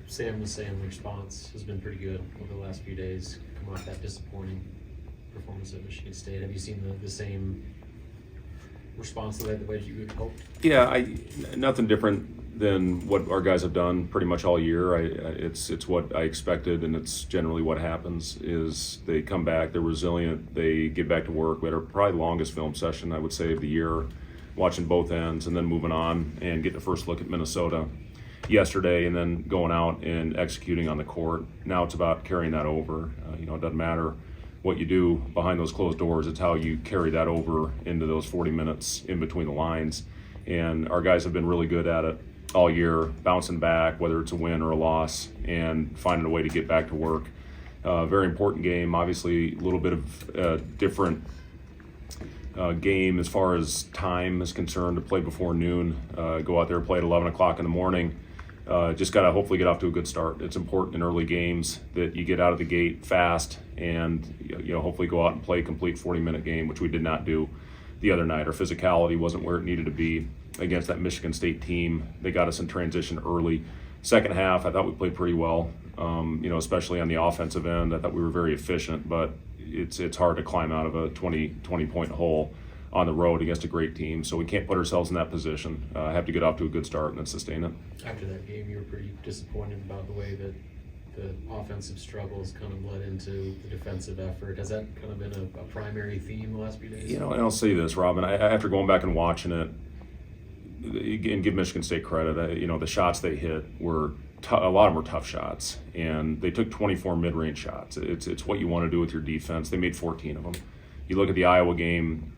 Sam was saying the response has been pretty good over the last few days, come off that disappointing performance at Michigan State. Have you seen the same response the way you would hope? Yeah, nothing different than what our guys have done pretty much all year. It's what I expected, and it's generally what happens is they come back, they're resilient, they get back to work. We had our probably longest film session, I would say, of the year, watching both ends and then moving on and getting the first look at Minnesota yesterday and then going out and executing on the court. Now it's about carrying that over. It doesn't matter what you do behind those closed doors, it's how you carry that over into those 40 minutes in between the lines. And our guys have been really good at it all year, bouncing back, whether it's a win or a loss, and finding a way to get back to work. Very important game, obviously a little bit of different game as far as time is concerned, to play before noon, go out there, play at 11 o'clock in the morning. Just got to hopefully get off to a good start. It's important in early games that you get out of the gate fast and hopefully go out and play a complete 40-minute game, which we did not do the other night. Our physicality wasn't where it needed to be against that Michigan State team. They got us in transition early. Second half, I thought we played pretty well, especially on the offensive end. I thought we were very efficient, but it's hard to climb out of a 20-point hole on the road against a great team. So we can't put ourselves in that position. Have to get off to a good start and then sustain it. After that game, you were pretty disappointed about the way that the offensive struggles kind of led into the defensive effort. Has that kind of been a primary theme the last few days? And I'll say this, Robin, after going back and watching it, and give Michigan State credit, the shots they hit were a lot of them were tough shots, and they took 24 mid-range shots. It's what you want to do with your defense. They made 14 of them. You look at the Iowa game,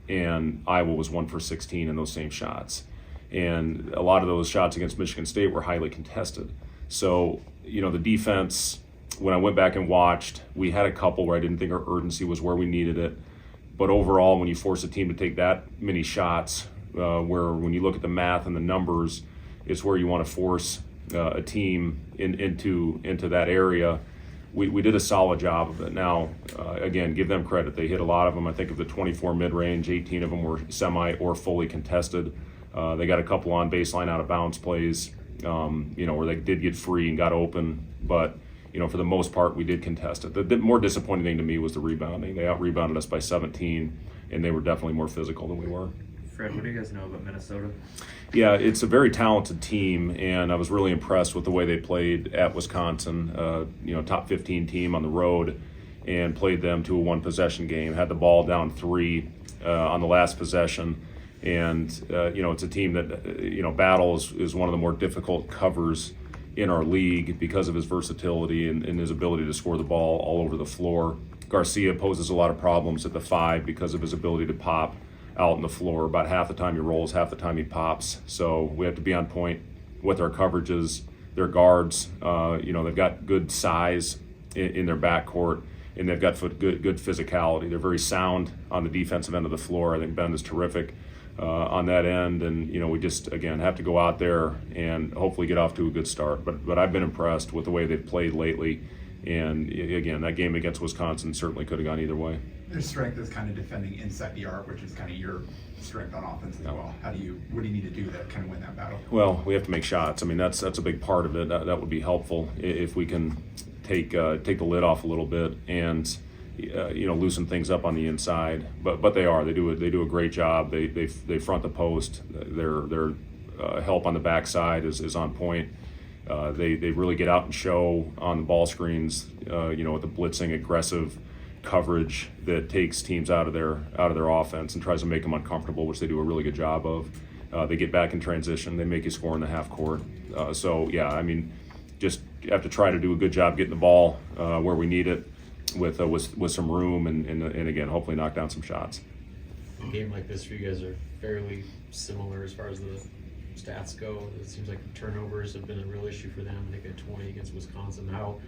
and Iowa was 1 for 16 in those same shots. And a lot of those shots against Michigan State were highly contested. So, the defense, when I went back and watched, we had a couple where I didn't think our urgency was where we needed it. But overall, when you force a team to take that many shots, where when you look at the math and the numbers, it's where you want to force a team into that area. We did a solid job of it. Now, again, give them credit. They hit a lot of them. I think of the 24 mid-range, 18 of them were semi or fully contested. They got a couple on baseline out of bounds plays, where they did get free and got open. But, for the most part, we did contest it. The more disappointing thing to me was the rebounding. They out-rebounded us by 17, and they were definitely more physical than we were. Fred, what do you guys know about Minnesota? Yeah, it's a very talented team, and I was really impressed with the way they played at Wisconsin. Top 15 team on the road, and played them to a one-possession game. Had the ball down 3 on the last possession, and it's a team that Battle is one of the more difficult covers in our league because of his versatility and his ability to score the ball all over the floor. Garcia poses a lot of problems at the 5 because of his ability to pop out on the floor. About half the time he rolls, half the time he pops. So we have to be on point with our coverages. Their guards, they've got good size in their backcourt, and they've got good physicality. They're very sound on the defensive end of the floor. I think Ben is terrific on that end, and we just again have to go out there and hopefully get off to a good start. But I've been impressed with the way they've played lately. And again, that game against Wisconsin certainly could have gone either way. Their strength is kind of defending inside the arc, which is kind of your strength on offense as well. What do you need to do to kind of win that battle? Well, we have to make shots. I mean, that's a big part of it. That would be helpful if we can take the lid off a little bit and loosen things up on the inside. But they do a great job. They front the post. Their help on the backside is on point. They really get out and show on the ball screens, with the blitzing, aggressive coverage that takes teams out of their offense and tries to make them uncomfortable, which they do a really good job of. They get back in transition. They make you score in the half court. Just have to try to do a good job getting the ball where we need it with some room and again, hopefully knock down some shots. A game like this for you guys are fairly similar as far as the stats go. It seems like turnovers have been a real issue for them. They got 20 against Wisconsin. How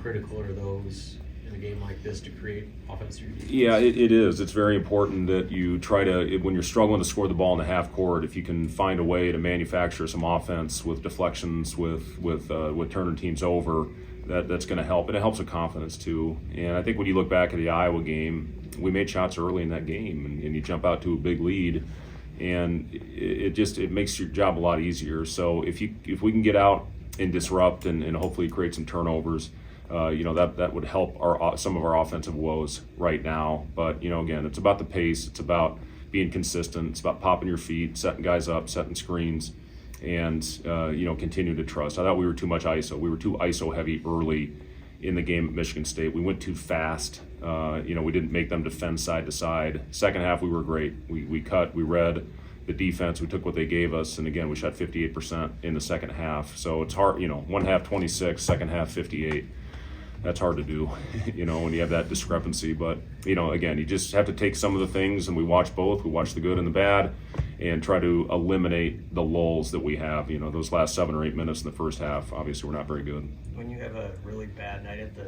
critical are those in a game like this to create offensive defense? Yeah, it is. It's very important that you try to, when you're struggling to score the ball in the half court, if you can find a way to manufacture some offense with deflections, with turning teams over, that's going to help. And it helps with confidence too. And I think when you look back at the Iowa game, we made shots early in that game, and you jump out to a big lead, and it makes your job a lot easier. So if we can get out and disrupt and hopefully create some turnovers. That would help some of our offensive woes right now. But, again, it's about the pace. It's about being consistent. It's about popping your feet, setting guys up, setting screens, and, continue to trust. I thought we were too much ISO. We were too ISO heavy early in the game at Michigan State. We went too fast. We didn't make them defend side to side. Second half, we were great. We cut, we read the defense, we took what they gave us, and again, we shot 58% in the second half. So it's hard, one half 26, second half 58. That's hard to do, when you have that discrepancy. But, again, you just have to take some of the things, and we watch both. We watch the good and the bad and try to eliminate the lulls that we have. Those last 7 or 8 minutes in the first half, obviously, we're not very good. When you have a really bad night at the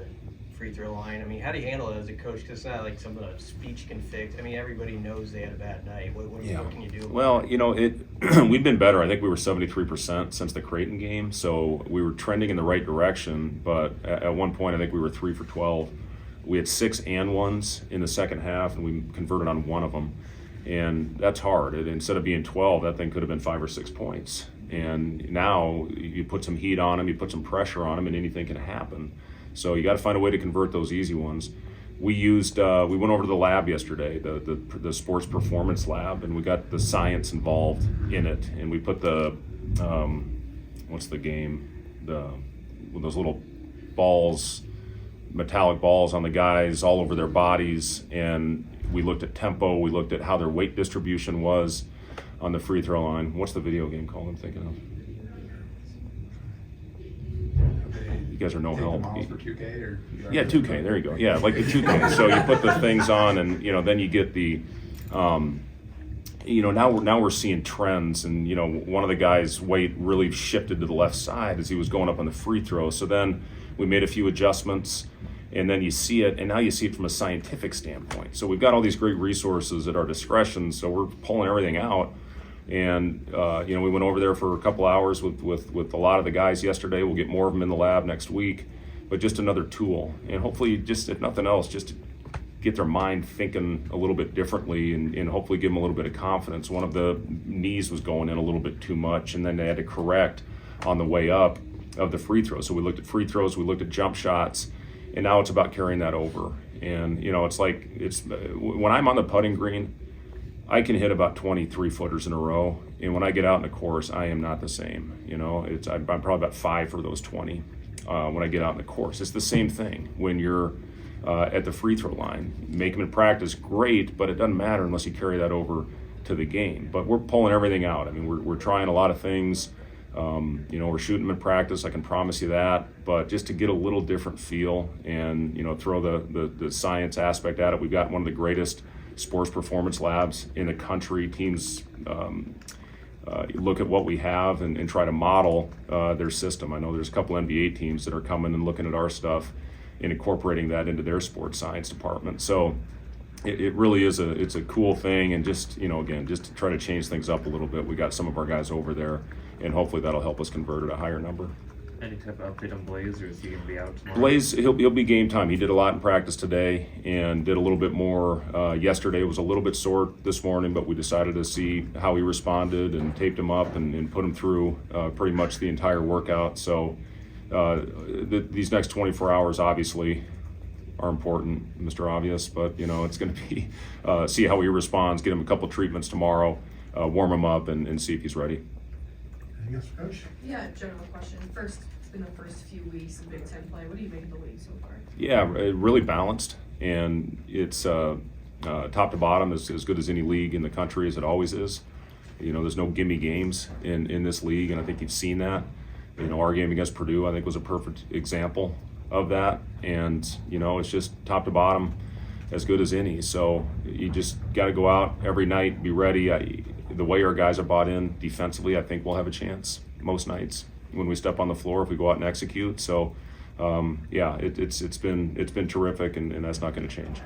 free throw line, how do you handle it as a coach? Because it's not like some of the speech can fix. Everybody knows they had a bad night. What can you do? Well, we've been better. I think we were 73% since the Creighton game, so we were trending in the right direction. But at one point, I think we were 3 for 12. We had 6 and ones in the second half, and we converted on one of them. And that's hard. Instead of being 12, that thing could have been 5 or 6 points. And now you put some heat on them, you put some pressure on them, and anything can happen. So you got to find a way to convert those easy ones. We went over to the lab yesterday, the sports performance lab, and we got the science involved in it. And we put the, what's the game? With those little balls, metallic balls on the guys all over their bodies. And we looked at tempo, we looked at how their weight distribution was on the free throw line. What's the video game called I'm thinking of? You guys are no Take help. the models for 2K or? Yeah, 2K, there you go. Yeah, like the 2K. So you put the things on and, then you get the, now we're seeing trends and, one of the guys' weight really shifted to the left side as he was going up on the free throw. So then we made a few adjustments and then you see it, and now you see it from a scientific standpoint. So we've got all these great resources at our discretion, so we're pulling everything out. And, we went over there for a couple hours with a lot of the guys yesterday. We'll get more of them in the lab next week, but just another tool. And hopefully, just if nothing else, just to get their mind thinking a little bit differently and hopefully give them a little bit of confidence. One of the knees was going in a little bit too much, and then they had to correct on the way up of the free throws. So we looked at free throws, we looked at jump shots, and now it's about carrying that over. And, when I'm on the putting green, I can hit about 23 footers in a row, and when I get out in the course, I am not the same. I'm probably about 5 for those 20 when I get out in the course. It's the same thing when you're at the free throw line. Make them in practice, great, but it doesn't matter unless you carry that over to the game. But we're pulling everything out. We're trying a lot of things. We're shooting them in practice, I can promise you that, but just to get a little different feel and, throw the science aspect at it. We've got one of the greatest sports performance labs in the country. Teams look at what we have and try to model their system. I know there's a couple NBA teams that are coming and looking at our stuff and incorporating that into their sports science department. So it really is it's a cool thing, and just just to try to change things up a little bit. We got some of our guys over there, and hopefully that'll help us convert at a higher number. Any type of update on Blaze, or is he going to be out tomorrow? Blaze, he'll be game time. He did a lot in practice today and did a little bit more yesterday. It was a little bit sore this morning, but we decided to see how he responded and taped him up and put him through pretty much the entire workout. So these next 24 hours obviously are important, Mr. Obvious, but it's going to be see how he responds, get him a couple treatments tomorrow, warm him up, and see if he's ready. Anything else, Coach? Yeah, general question. First, it's been the first few weeks of Big Ten play. What do you make of the league so far? Yeah, really balanced, and it's top to bottom as good as any league in the country, as it always is. There's no gimme games in this league, and I think you've seen that. Our game against Purdue, I think, was a perfect example of that, and it's just top to bottom as good as any. So you just got to go out every night, be ready. The way our guys are bought in defensively, I think we'll have a chance most nights when we step on the floor if we go out and execute. So it's been terrific, and that's not going to change.